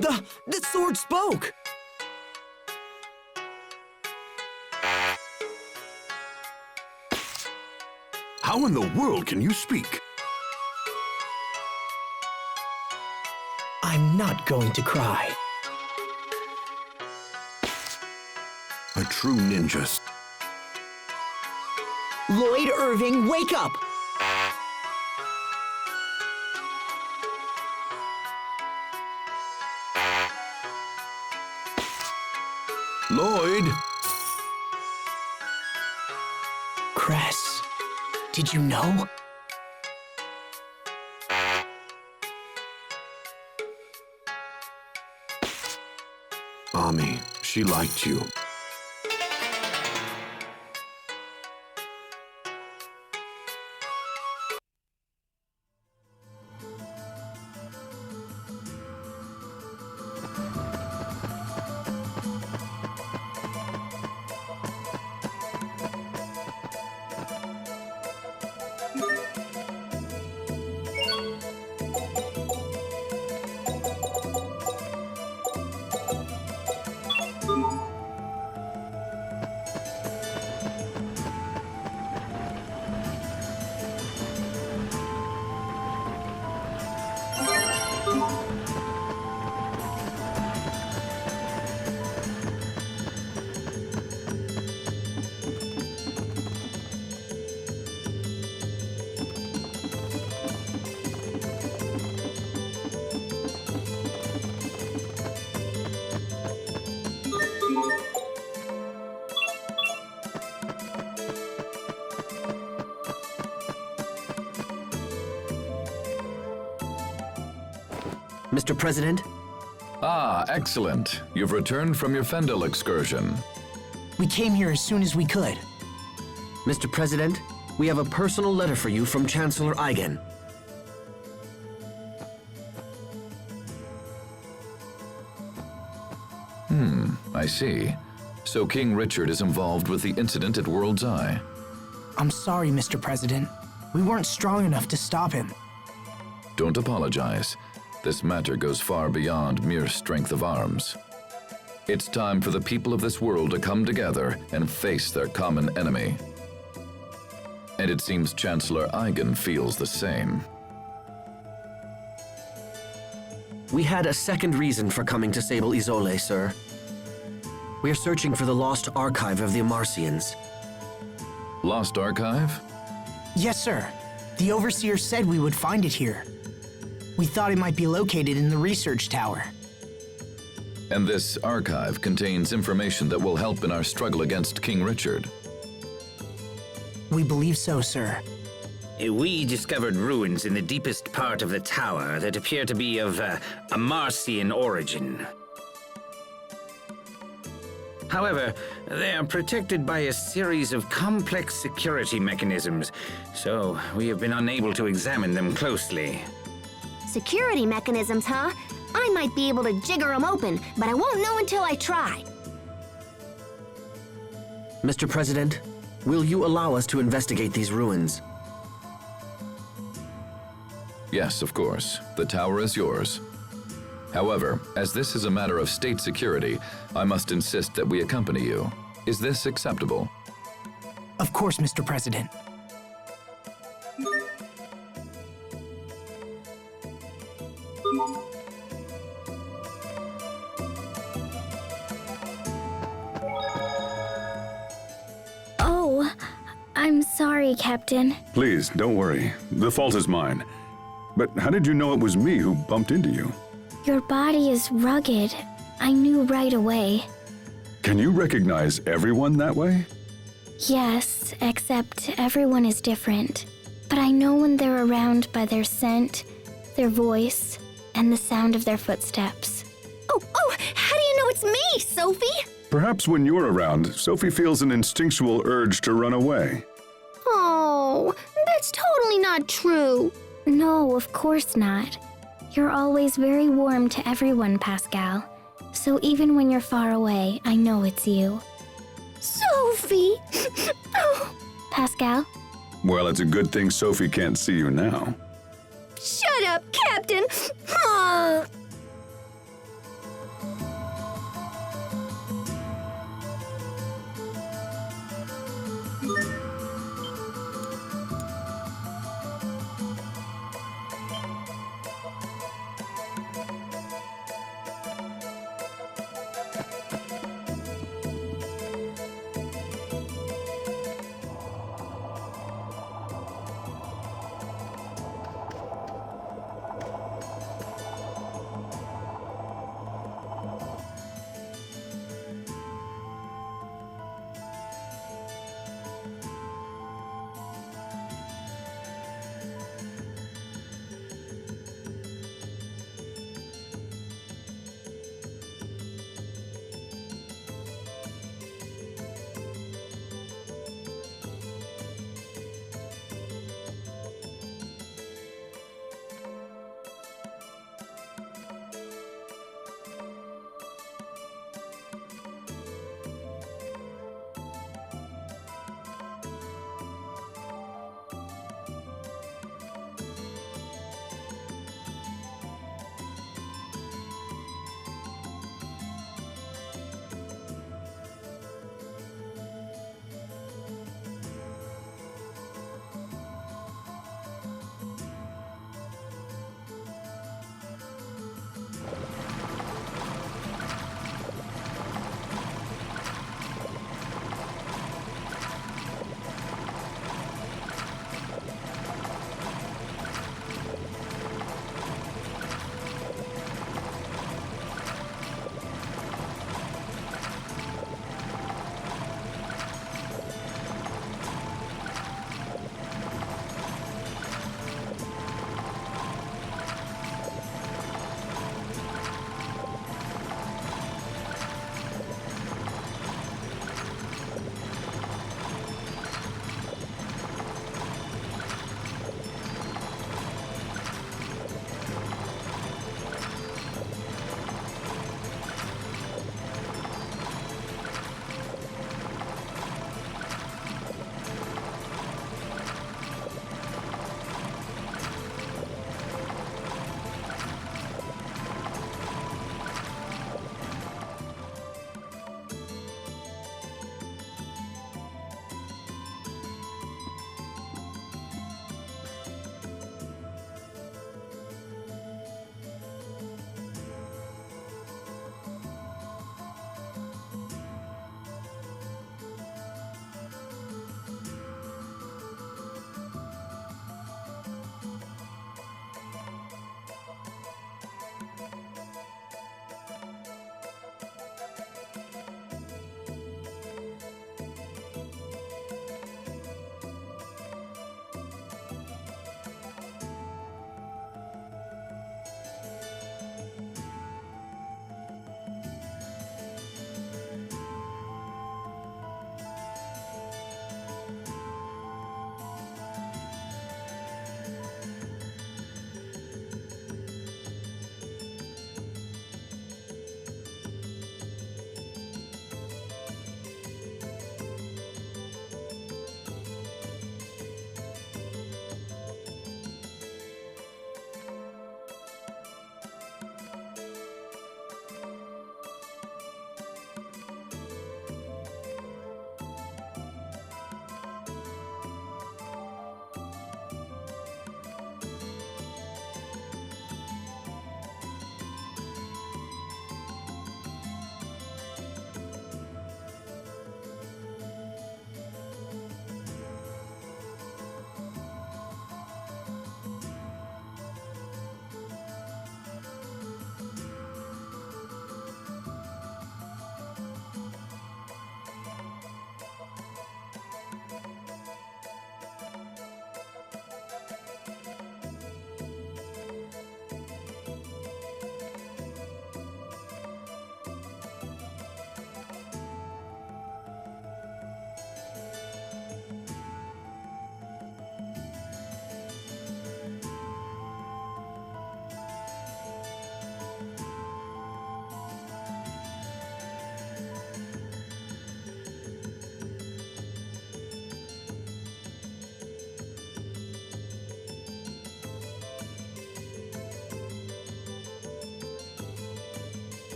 The sword spoke! How in the world can you speak? I'm not going to cry. A true ninja. Lloyd Irving, wake up! Lloyd! Cress, did you know? Ami, she liked you. Mr. President? Ah, excellent. You've returned from your Fendel excursion. We came here as soon as we could. Mr. President, we have a personal letter for you from Chancellor Eigen. I see. So King Richard is involved with the incident at World's Eye. I'm sorry, Mr. President. We weren't strong enough to stop him. Don't apologize. This matter goes far beyond mere strength of arms. It's time for the people of this world to come together and face their common enemy. And it seems Chancellor Eigen feels the same. We had a second reason for coming to Sable Isole, sir. We are searching for the lost archive of the Amarcians. Lost archive? Yes, sir. The Overseer said we would find it here. We thought it might be located in the research tower. And this archive contains information that will help in our struggle against King Richard. We believe so, sir. We discovered ruins in the deepest part of the tower that appear to be of Amarcian origin. However, they are protected by a series of complex security mechanisms, so we have been unable to examine them closely. Security mechanisms, huh? I might be able to jigger them open, but I won't know until I try. Mr. President, will you allow us to investigate these ruins? Yes, of course. The tower is yours. However, as this is a matter of state security, I must insist that we accompany you. Is this acceptable? Of course, Mr. President. Oh, I'm sorry, Captain. Please, don't worry. The fault is mine. But how did you know it was me who bumped into you? Your body is rugged. I knew right away. Can you recognize everyone that way? Yes, except everyone is different. But I know when they're around by their scent, their voice, and the sound of their footsteps. Oh, how do you know it's me, Sophie? Perhaps when you're around, Sophie feels an instinctual urge to run away. Oh, that's totally not true. No, of course not. You're always very warm to everyone, Pascal. So even when you're far away, I know it's you. Sophie! Oh. Pascal? Well, it's a good thing Sophie can't see you now. Shut up, Captain! Aw.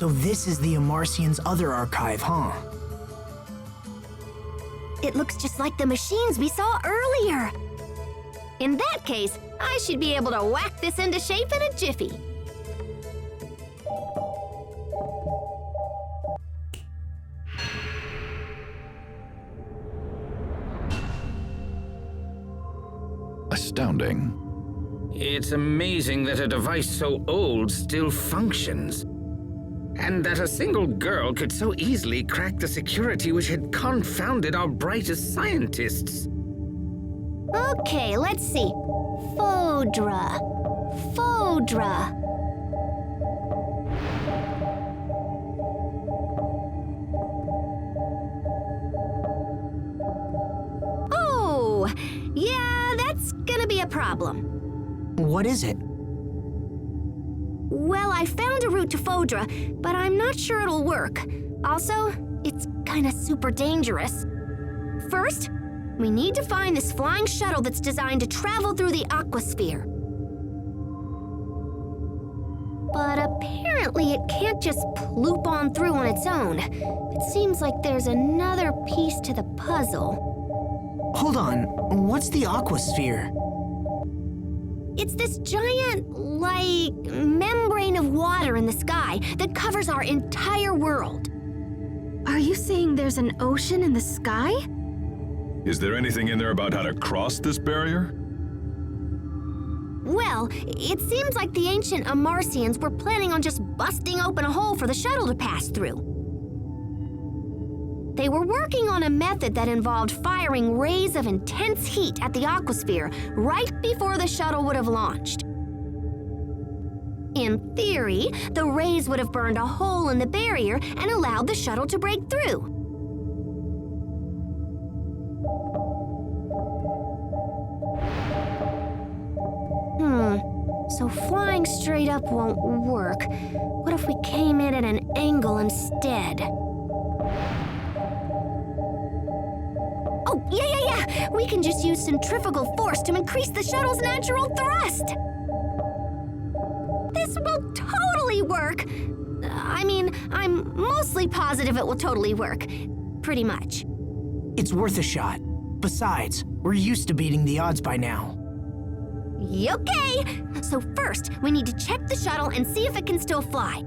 So this is the Amarcian's other archive, huh? It looks just like the machines we saw earlier. In that case, I should be able to whack this into shape in a jiffy. Astounding. It's amazing that a device so old still functions. And that a single girl could so easily crack the security which had confounded our brightest scientists. Okay, let's see. Fodra. Fodra. Oh, yeah, that's gonna be a problem. What is it? Well, I found a route to Fodra, but I'm not sure it'll work. Also, it's kinda super dangerous. First, we need to find this flying shuttle that's designed to travel through the aquasphere. But apparently it can't just ploop on through on its own. It seems like there's another piece to the puzzle. Hold on, what's the aquasphere? It's this giant, membrane of water in the sky that covers our entire world. Are you saying there's an ocean in the sky? Is there anything in there about how to cross this barrier? Well, it seems like the ancient Amarcians were planning on just busting open a hole for the shuttle to pass through. They were working on a method that involved firing rays of intense heat at the aquasphere right before the shuttle would have launched. In theory, the rays would have burned a hole in the barrier and allowed the shuttle to break through. So flying straight up won't work. What if we came in at an angle instead? Oh, yeah! We can just use centrifugal force to increase the shuttle's natural thrust! This will totally work! I'm mostly positive it will totally work. Pretty much. It's worth a shot. Besides, we're used to beating the odds by now. Okay! So first, we need to check the shuttle and see if it can still fly.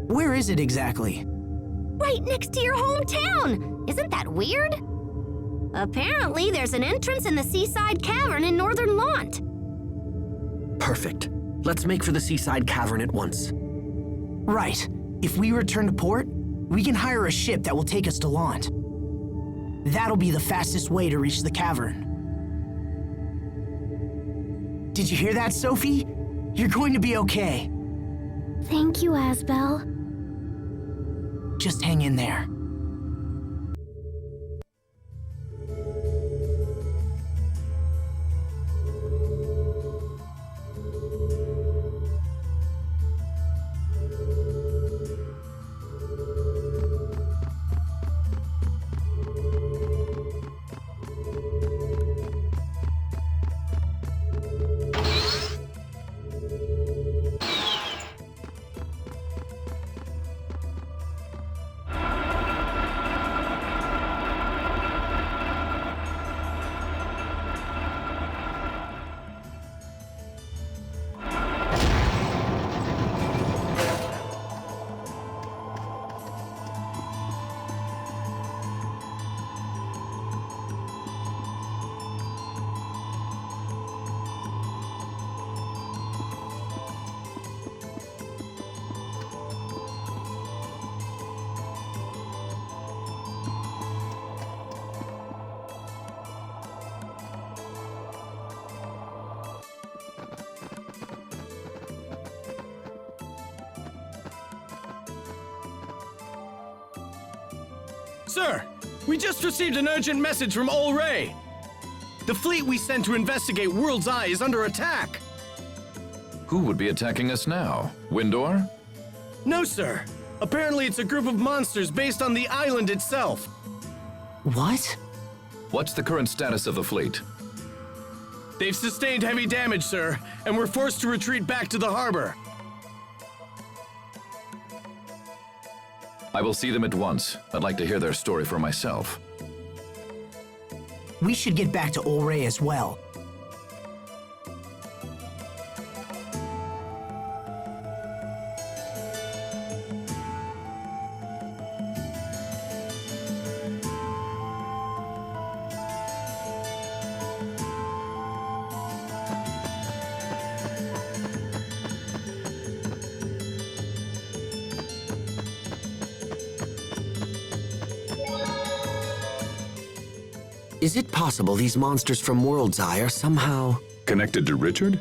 Where is it exactly? Right next to your hometown! Isn't that weird? Apparently, there's an entrance in the seaside cavern in northern Lhant. Perfect. Let's make for the seaside cavern at once. Right. If we return to port, we can hire a ship that will take us to Lhant. That'll be the fastest way to reach the cavern. Did you hear that, Sophie? You're going to be okay. Thank you, Asbel. Just hang in there. Sir, we just received an urgent message from Ol Rey. The fleet we sent to investigate World's Eye is under attack. Who would be attacking us now? Windor? No, sir. Apparently it's a group of monsters based on the island itself. What? What's the current status of the fleet? They've sustained heavy damage, sir, and we're forced to retreat back to the harbor. I will see them at once. I'd like to hear their story for myself. We should get back to Ol Rey as well. Is it possible these monsters from World's Eye are somehow... Connected to Richard?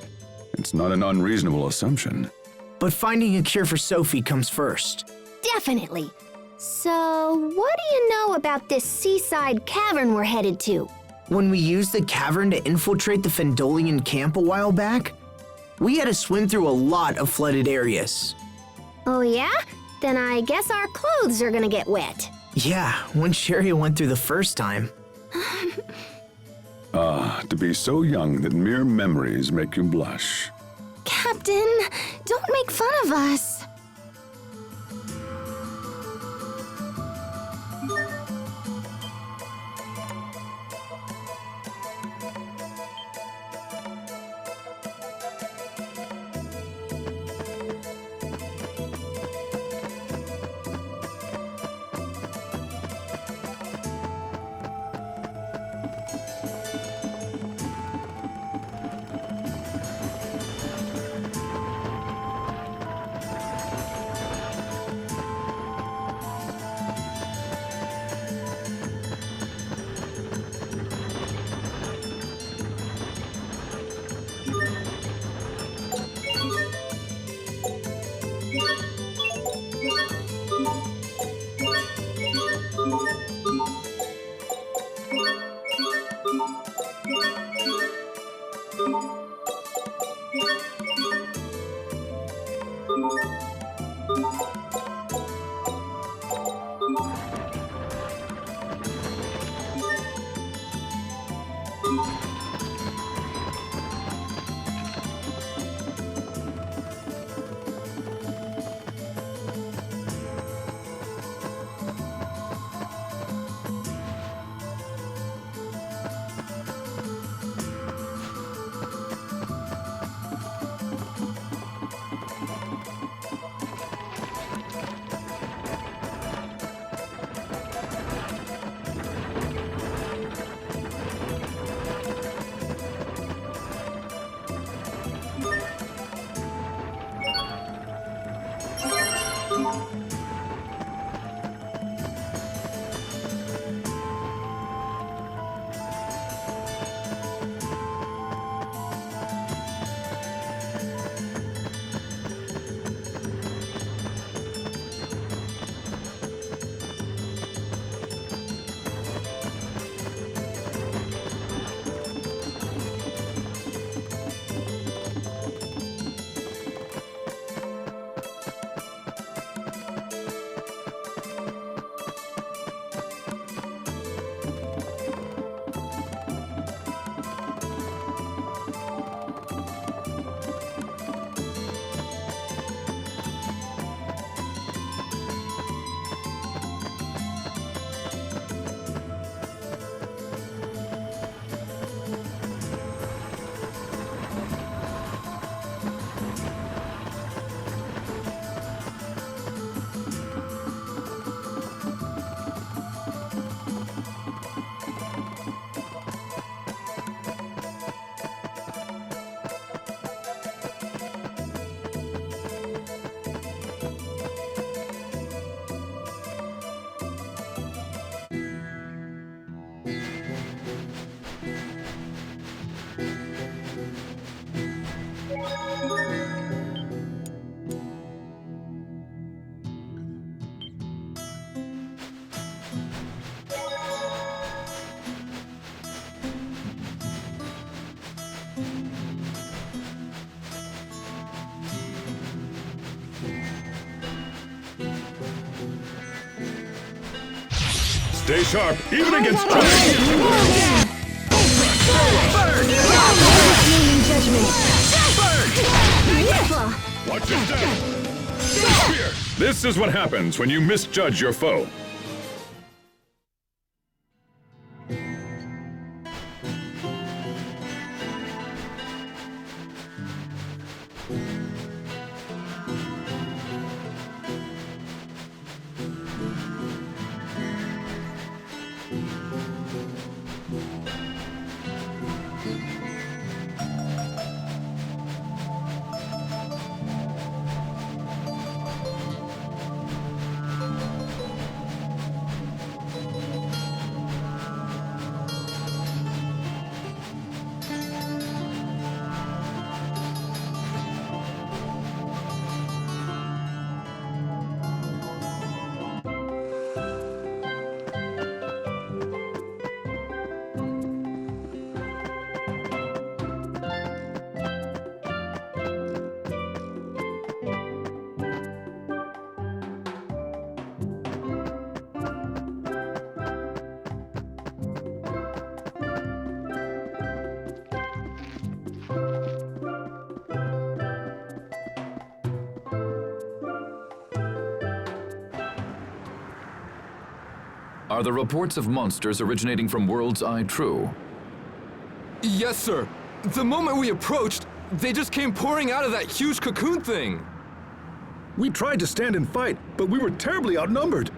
It's not an unreasonable assumption. But finding a cure for Sophie comes first. Definitely. So, what do you know about this seaside cavern we're headed to? When we used the cavern to infiltrate the Fendelian camp a while back, we had to swim through a lot of flooded areas. Oh yeah? Then I guess our clothes are gonna get wet. Yeah, when Sherry went through the first time. To be so young that mere memories make you blush. Captain, don't make fun of us. Stay sharp, even against giants! Watch your step! This is what happens when you misjudge your foe. Are the reports of monsters originating from World's Eye true? Yes, sir. The moment we approached, they just came pouring out of that huge cocoon thing. We tried to stand and fight, but we were terribly outnumbered.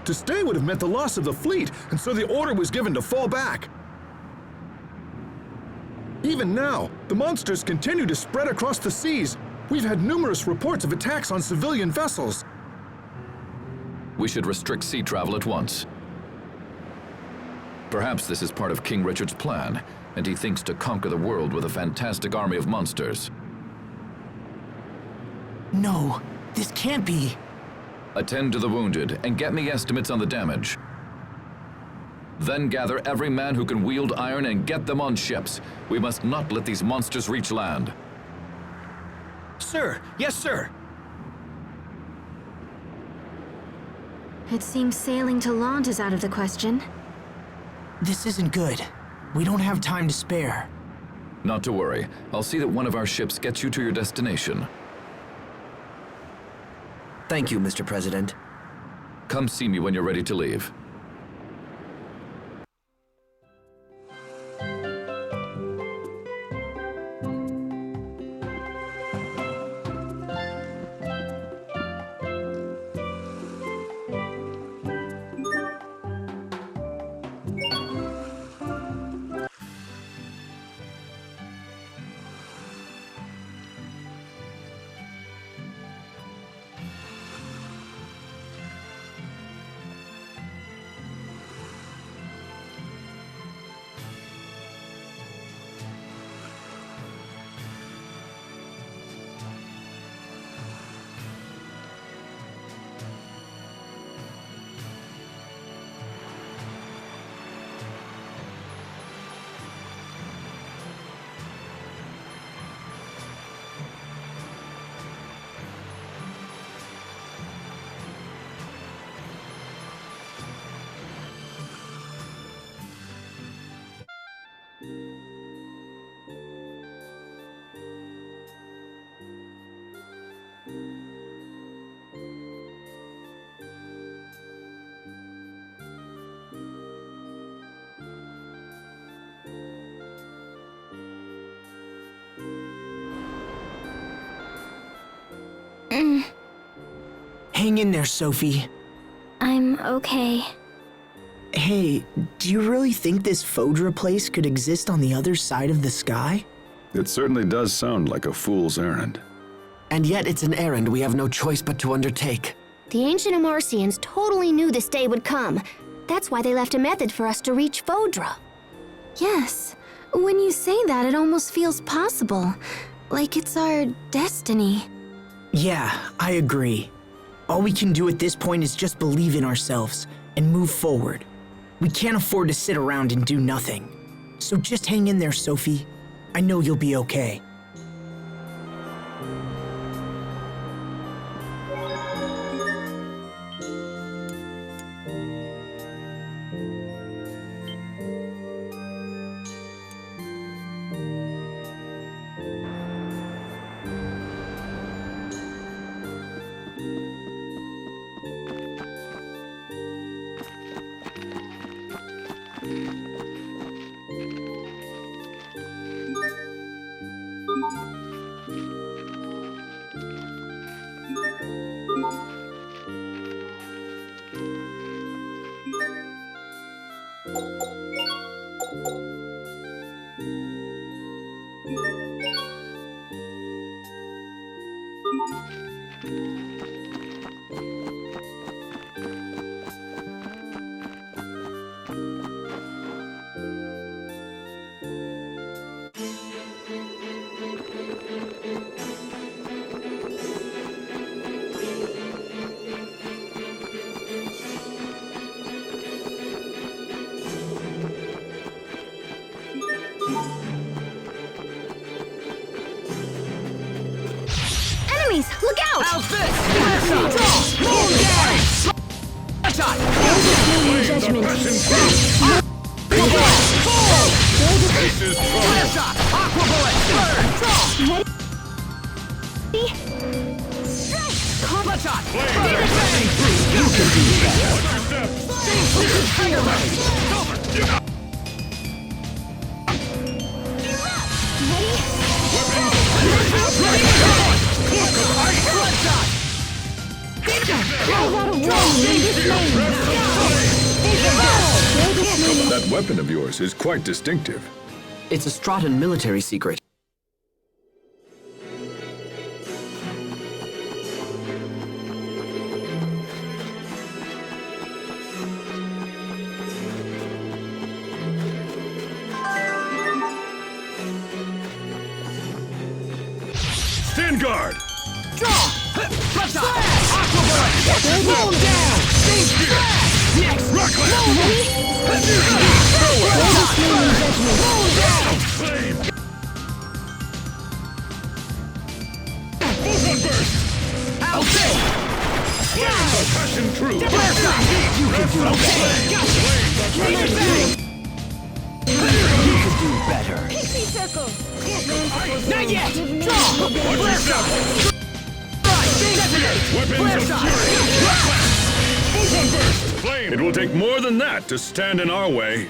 To stay would have meant the loss of the fleet, and so the order was given to fall back. Even now, the monsters continue to spread across the seas. We've had numerous reports of attacks on civilian vessels. We should restrict sea travel at once. Perhaps this is part of King Richard's plan, and he thinks to conquer the world with a fantastic army of monsters. No, this can't be. Attend to the wounded and get me estimates on the damage. Then gather every man who can wield iron and get them on ships. We must not let these monsters reach land. Sir, yes, sir. It seems sailing to Lhant is out of the question. This isn't good. We don't have time to spare. Not to worry. I'll see that one of our ships gets you to your destination. Thank you, Mr. President. Come see me when you're ready to leave. Hang in there, Sophie. I'm okay. Hey, do you really think this Fodra place could exist on the other side of the sky? It certainly does sound like a fool's errand. And yet it's an errand we have no choice but to undertake. The ancient Amarcians totally knew this day would come. That's why they left a method for us to reach Fodra. Yes. When you say that, it almost feels possible. Like it's our destiny. Yeah, I agree. All we can do at this point is just believe in ourselves and move forward. We can't afford to sit around and do nothing. So just hang in there, Sophie. I know you'll be okay. Enemies, look out! How's this? Judgment. Aqua bullet! Blood shot! You can do that! Fire blade! Blood shot! That weapon of yours is quite distinctive. It's a Straton military secret. Stand guard! Draw! Blood shot! Aqua bullet! Roll down! Next! Rockland! Roll down! Burst! I'll take! Passion true! Flare shot! You can do You can do better. Pixie circle. Not yet! Draw! Flare shot! Detonate! Flare shot! It will take more than that to stand in our way.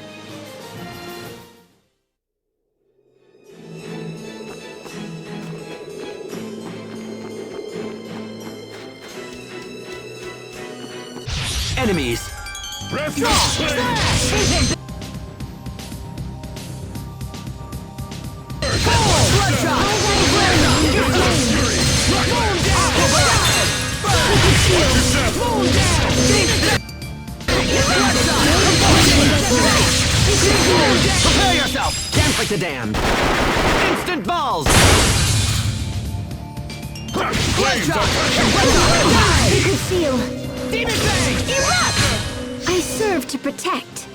Enemies! Breath Draw! Blood shot! Prepare yourself! Dance like the damned! Instant balls! Sacred seal. Demon Fang! Erupt! I serve to protect.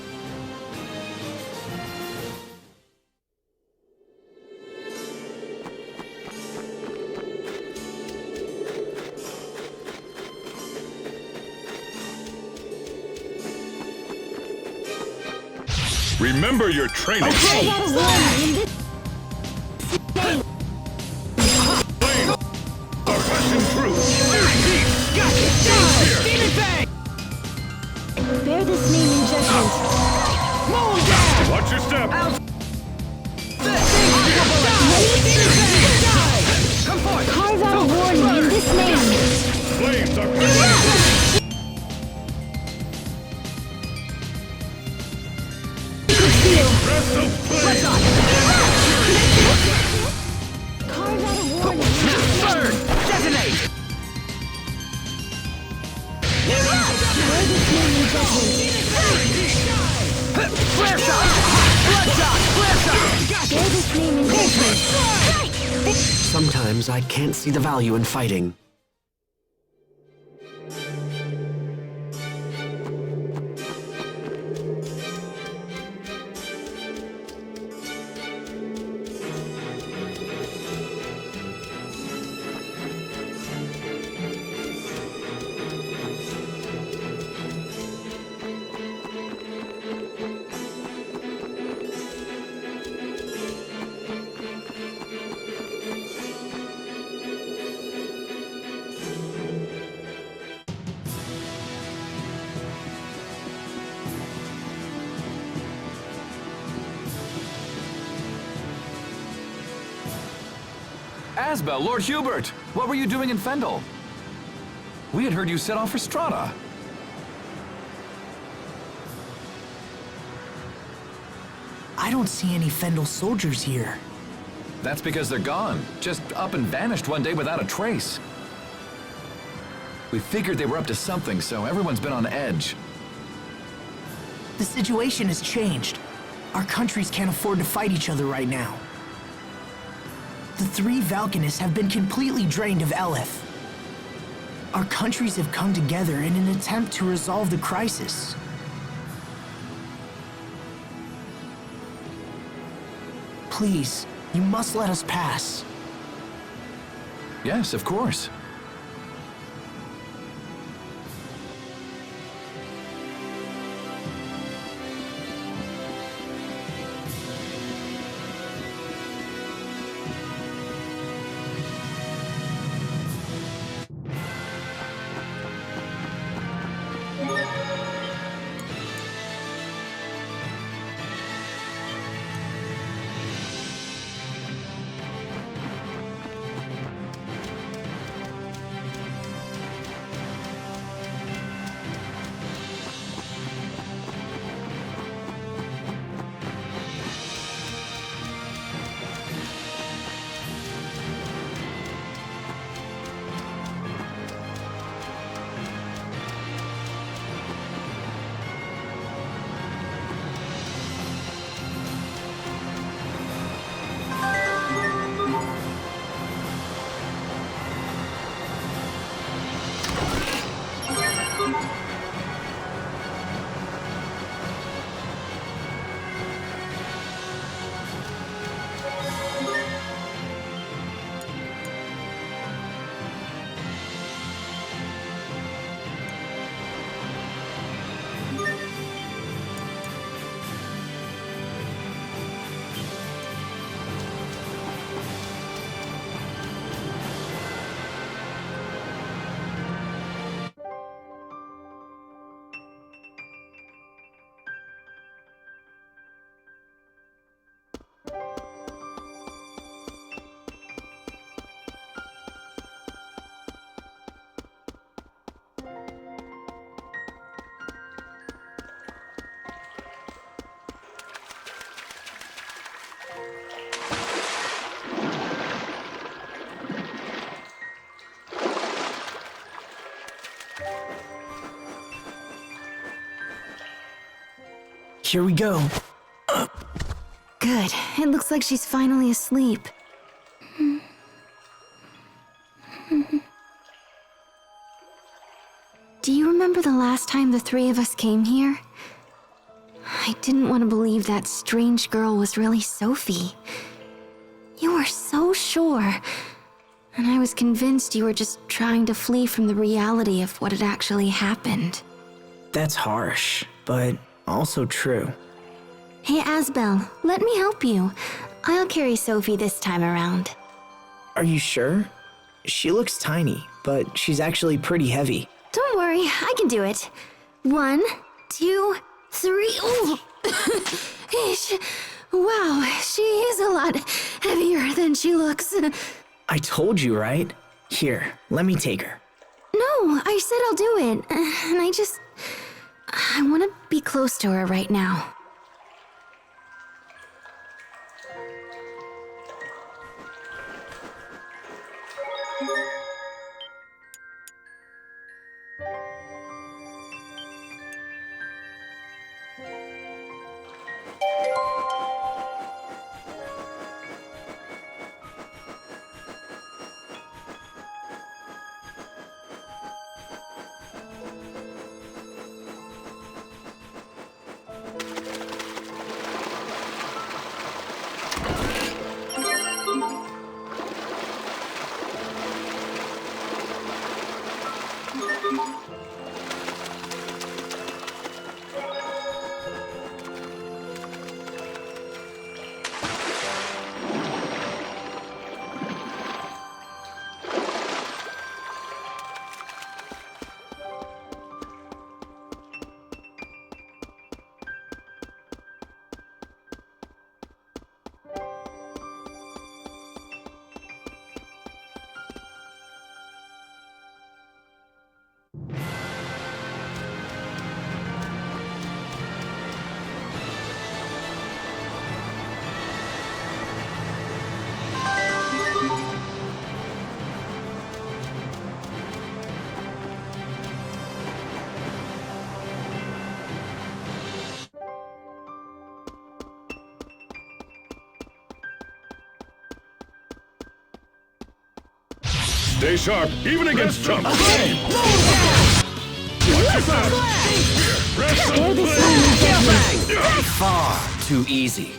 Remember your training. Okay! Passion true! Demon Fang! Bear this name in judgment. Moon down! Watch your step! Come forth! Carve out a warning in this name. Flames are breath of flame! Carve out a warning. Burn! Detonate! Bear this name in judgment. Flare shot! Blood shot! Flare shot! Bear this name in judgment. Sometimes I can't see the value in fighting. Asbel, Lord Hubert, what were you doing in Fendel? We had heard you set off for Strata. I don't see any Fendel soldiers here. That's because they're gone. Just up and vanished one day without a trace. We figured they were up to something, so everyone's been on edge. The situation has changed. Our countries can't afford to fight each other right now. The three Valkanists have been completely drained of Eleth. Our countries have come together in an attempt to resolve the crisis. Please, you must let us pass. Yes, of course. Here we go. Good. It looks like she's finally asleep. Do you remember the last time the three of us came here? I didn't want to believe that strange girl was really Sophie. You were so sure. And I was convinced you were just trying to flee from the reality of what had actually happened. That's harsh, but also true. Hey, Asbel, let me help you. I'll carry Sophie this time around. Are you sure? She looks tiny, but she's actually pretty heavy. Don't worry, I can do it. 1, 2, 3. Ooh! Wow, she is a lot heavier than she looks. I told you, right? Here, let me take her. No, I said I'll do it. And I want to be close to her right now. Stay sharp, even against chumps. They're the same. Far too easy.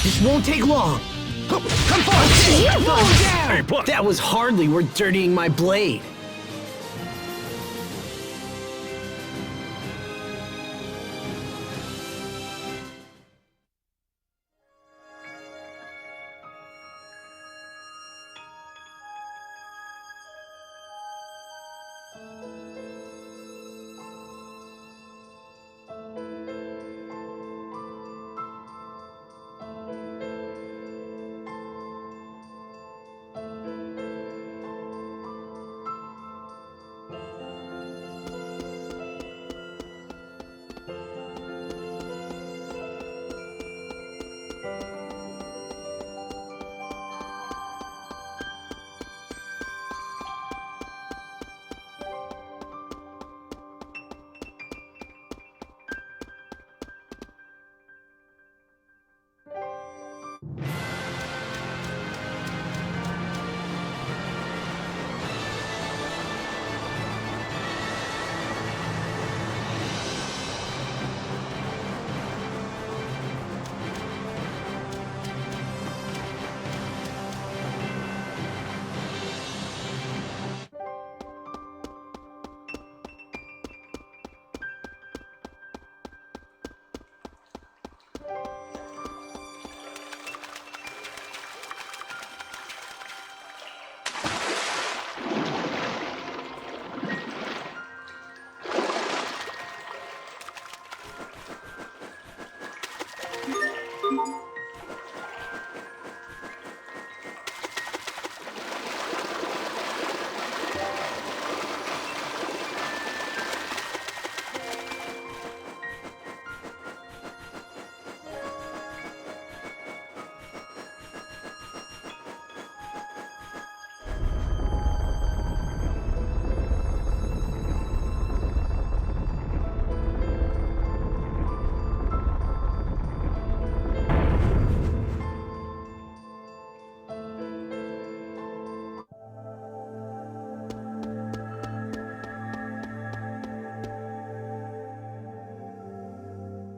This won't take long. Come forward! That was hardly worth dirtying my blade.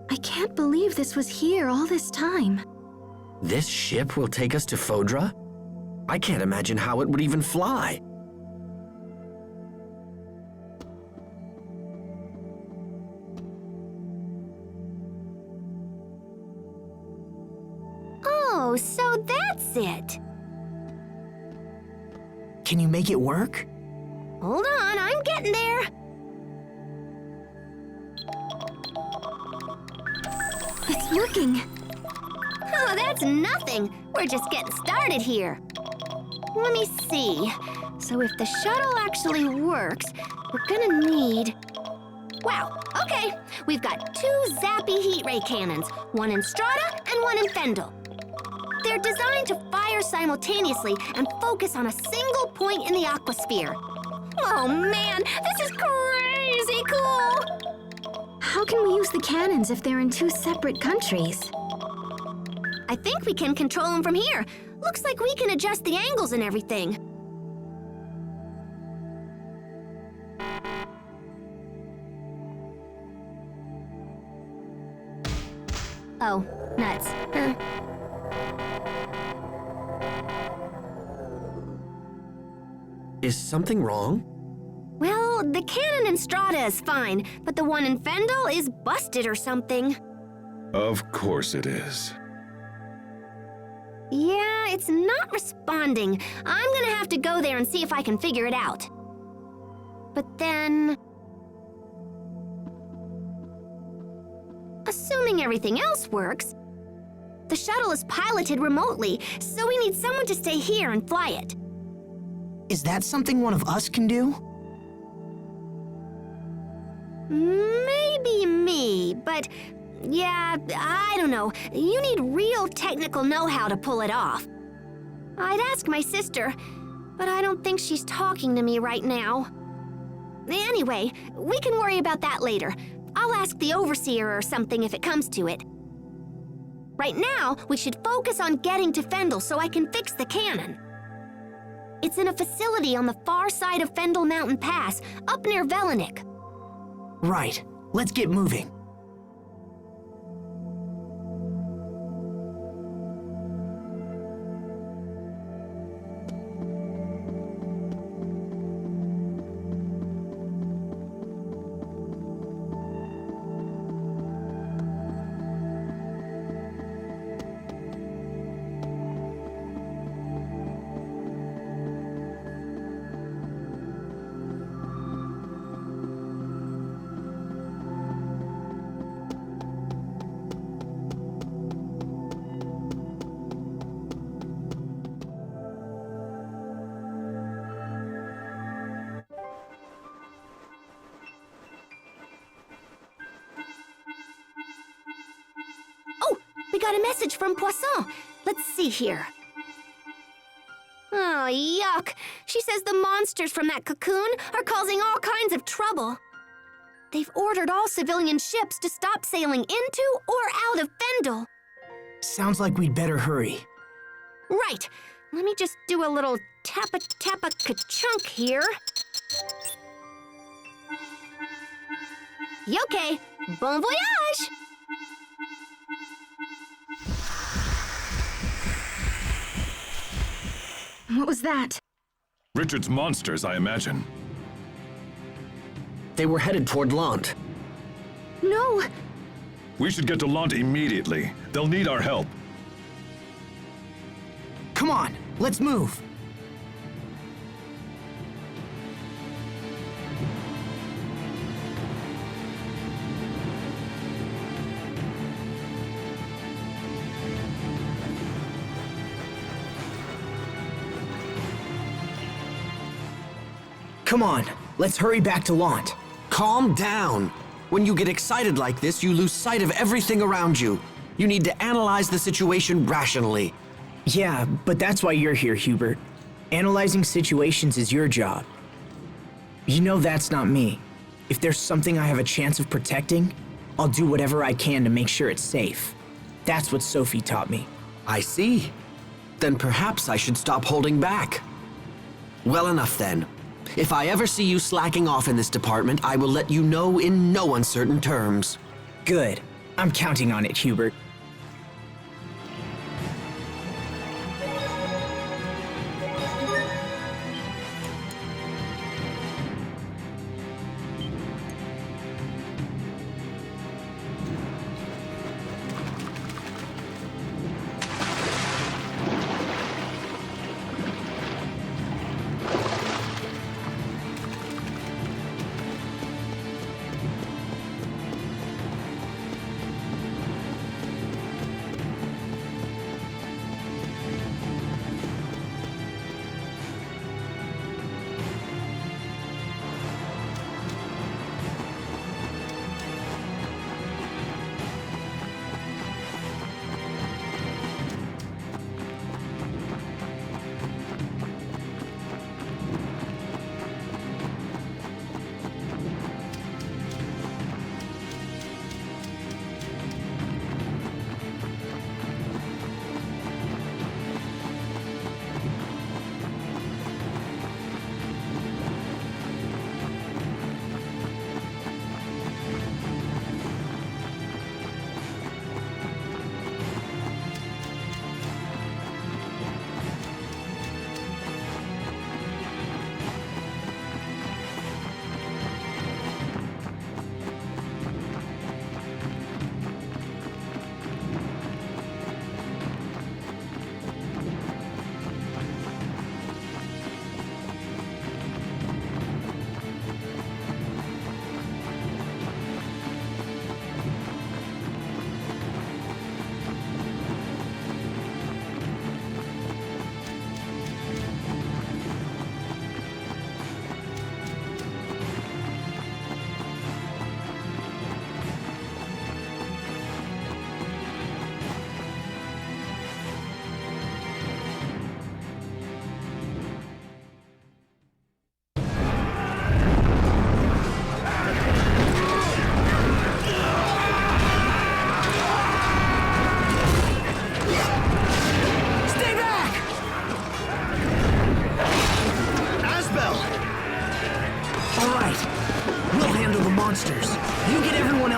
I can't believe this was here all this time. This ship will take us to Fodra? I can't imagine how it would even fly. Oh, so that's it. Can you make it work? Hold on, I'm getting there. It's working. Oh, that's nothing. We're just getting started here. Let me see. So if the shuttle actually works, we're gonna need... Wow, okay. We've got 2 zappy heat ray cannons, one in Strata and one in Fendel. They're designed to fire simultaneously and focus on a single point in the aquasphere. Oh man, this is crazy cool! How can we use the cannons if they're in 2 separate countries? I think we can control them from here. Looks like we can adjust the angles and everything. Oh, nuts. Is something wrong? Well, the cannon in Strata is fine, but the one in Fendel is busted or something. Of course it is. Yeah, it's not responding. I'm gonna have to go there and see if I can figure it out. But then... assuming everything else works, the shuttle is piloted remotely, so we need someone to stay here and fly it. Is that something one of us can do? Maybe me, but yeah, I don't know. You need real technical know-how to pull it off. I'd ask my sister, but I don't think she's talking to me right now. Anyway, we can worry about that later. I'll ask the overseer or something if it comes to it. Right now, we should focus on getting to Fendel so I can fix the cannon. It's in a facility on the far side of Fendel Mountain Pass, up near Velenik. Right. Let's get moving. We got a message from Poisson. Let's see here. Oh, yuck. She says the monsters from that cocoon are causing all kinds of trouble. They've ordered all civilian ships to stop sailing into or out of Fendel. Sounds like we'd better hurry. Right. Let me just do a little tappa-ka-chunk here. Okay. Bon voyage! What was that? Richard's monsters, I imagine. They were headed toward Lhant. No! We should get to Lhant immediately. They'll need our help. Come on, let's move. Come on, let's hurry back to Lhant. Calm down. When you get excited like this, you lose sight of everything around you. You need to analyze the situation rationally. Yeah, but that's why you're here, Hubert. Analyzing situations is your job. You know that's not me. If there's something I have a chance of protecting, I'll do whatever I can to make sure it's safe. That's what Sophie taught me. I see. Then perhaps I should stop holding back. Well enough then. If I ever see you slacking off in this department, I will let you know in no uncertain terms. Good. I'm counting on it, Hubert.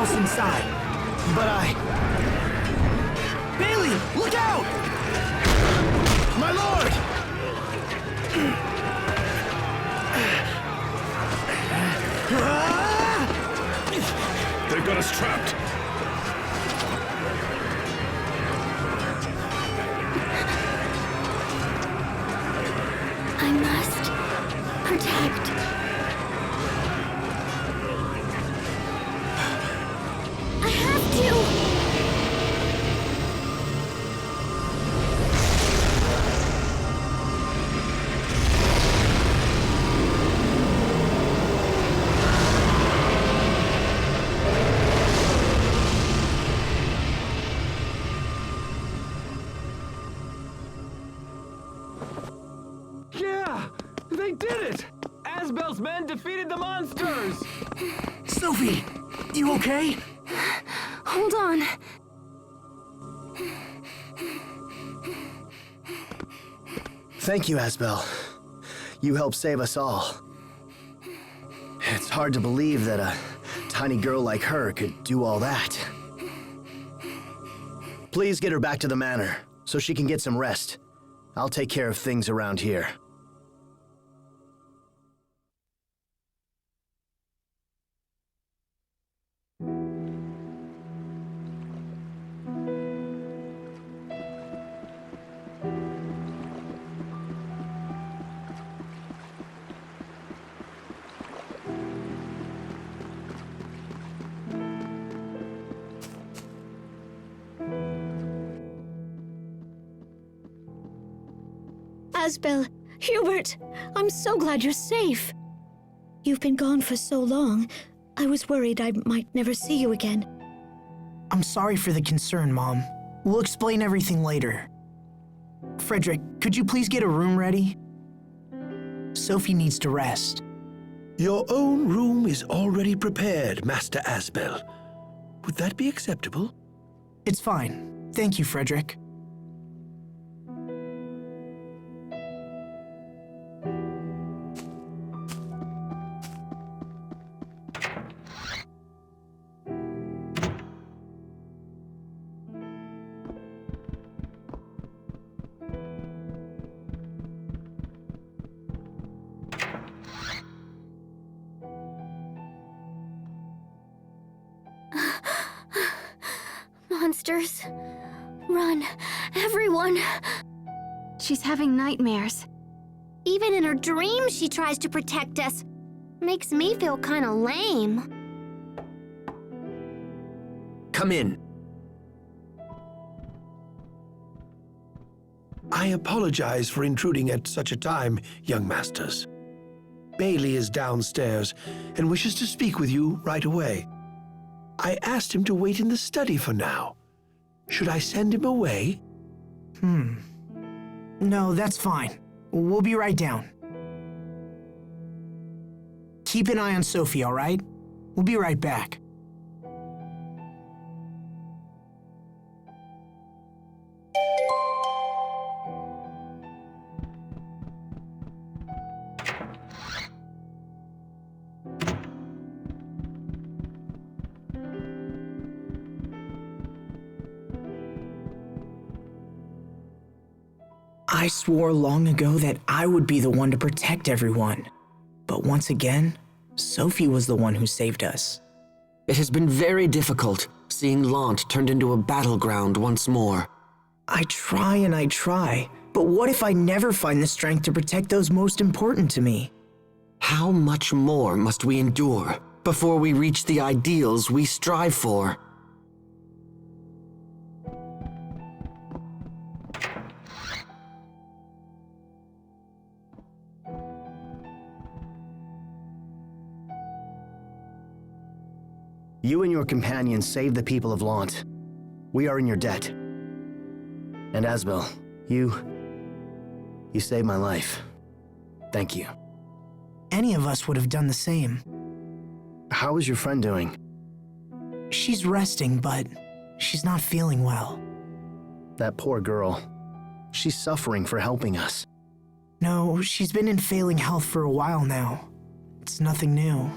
else inside. But Bailey, look out! My lord! They've got us trapped. I must protect. I have to! Yeah! They did it! Asbel's men defeated the monsters! Sophie, you okay? Hold on. Thank you, Asbel. You helped save us all. It's hard to believe that a tiny girl like her could do all that. Please get her back to the manor, so she can get some rest. I'll take care of things around here. Asbel, Hubert, I'm so glad you're safe. You've been gone for so long, I was worried I might never see you again. I'm sorry for the concern, Mom. We'll explain everything later. Frederick, could you please get a room ready? Sophie needs to rest. Your own room is already prepared, Master Asbel. Would that be acceptable? It's fine. Thank you, Frederick. Monsters. Run, everyone. She's having nightmares. Even in her dreams, she tries to protect us. Makes me feel kinda lame. Come in. I apologize for intruding at such a time, young masters. Bailey is downstairs and wishes to speak with you right away. I asked him to wait in the study for now. Should I send him away? No, that's fine. We'll be right down. Keep an eye on Sophie, all right? We'll be right back. I swore long ago that I would be the one to protect everyone. But once again, Sophie was the one who saved us. It has been very difficult seeing Lhant turned into a battleground once more. I try and I try, but what if I never find the strength to protect those most important to me? How much more must we endure before we reach the ideals we strive for? You and your companions saved the people of Lhant. We are in your debt. And Asbel, you saved my life. Thank you. Any of us would have done the same. How is your friend doing? She's resting, but she's not feeling well. That poor girl. She's suffering for helping us. No, she's been in failing health for a while now. It's nothing new.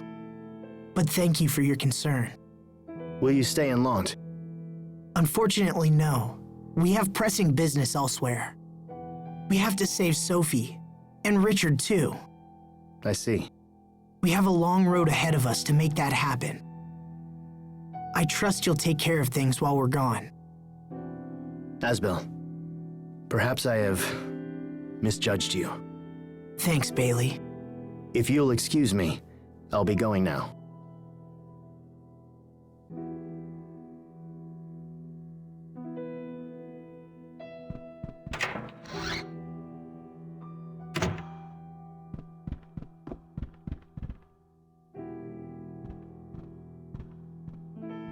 But thank you for your concern. Will you stay in Lhant? Unfortunately, no. We have pressing business elsewhere. We have to save Sophie, and Richard too. I see. We have a long road ahead of us to make that happen. I trust you'll take care of things while we're gone. Asbel, perhaps I have misjudged you. Thanks, Bailey. If you'll excuse me, I'll be going now.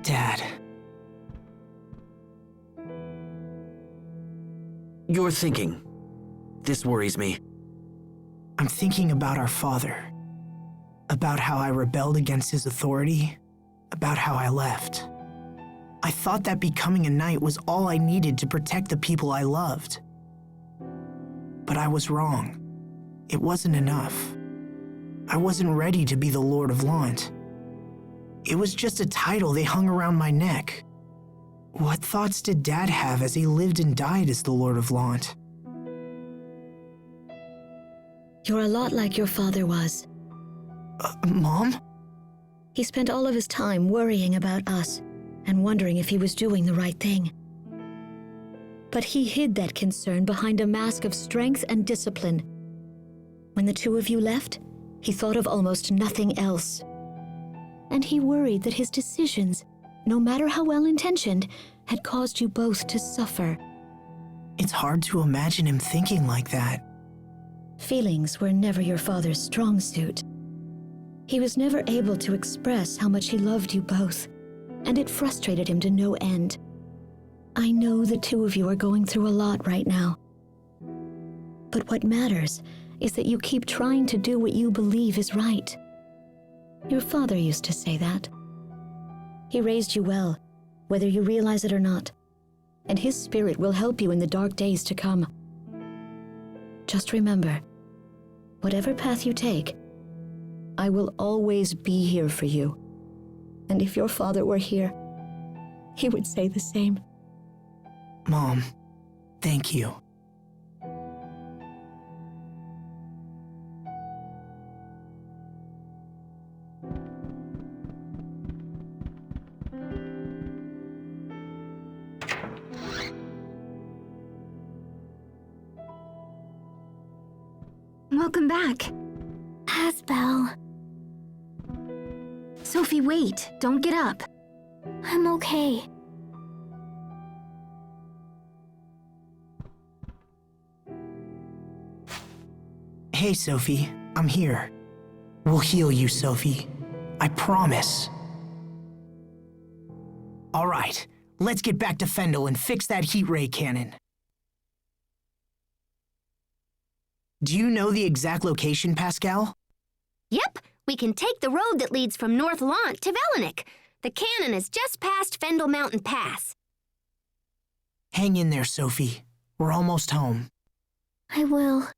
Dad. You're thinking. This worries me. I'm thinking about our father. About how I rebelled against his authority. About how I left. I thought that becoming a knight was all I needed to protect the people I loved. But I was wrong. It wasn't enough. I wasn't ready to be the Lord of Lhant. It was just a title they hung around my neck. What thoughts did Dad have as he lived and died as the Lord of Lhant? You're a lot like your father was. Mom? He spent all of his time worrying about us and wondering if he was doing the right thing. But he hid that concern behind a mask of strength and discipline. When the two of you left, he thought of almost nothing else. And he worried that his decisions, no matter how well-intentioned, had caused you both to suffer. It's hard to imagine him thinking like that. Feelings were never your father's strong suit. He was never able to express how much he loved you both, and it frustrated him to no end. I know the two of you are going through a lot right now. But what matters is that you keep trying to do what you believe is right. Your father used to say that. He raised you well, whether you realize it or not, and his spirit will help you in the dark days to come. Just remember, whatever path you take, I will always be here for you. And if your father were here, he would say the same. Mom, thank you. Welcome back. Asbel, Sophie, wait. Don't get up. I'm okay. Hey, Sophie, I'm here. We'll heal you, Sophie. I promise. All right, let's get back to Fendel and fix that heat ray cannon. Do you know the exact location, Pascal? Yep, we can take the road that leads from North Lhant to Velenik. The cannon is just past Fendel Mountain Pass. Hang in there, Sophie. We're almost home. I will.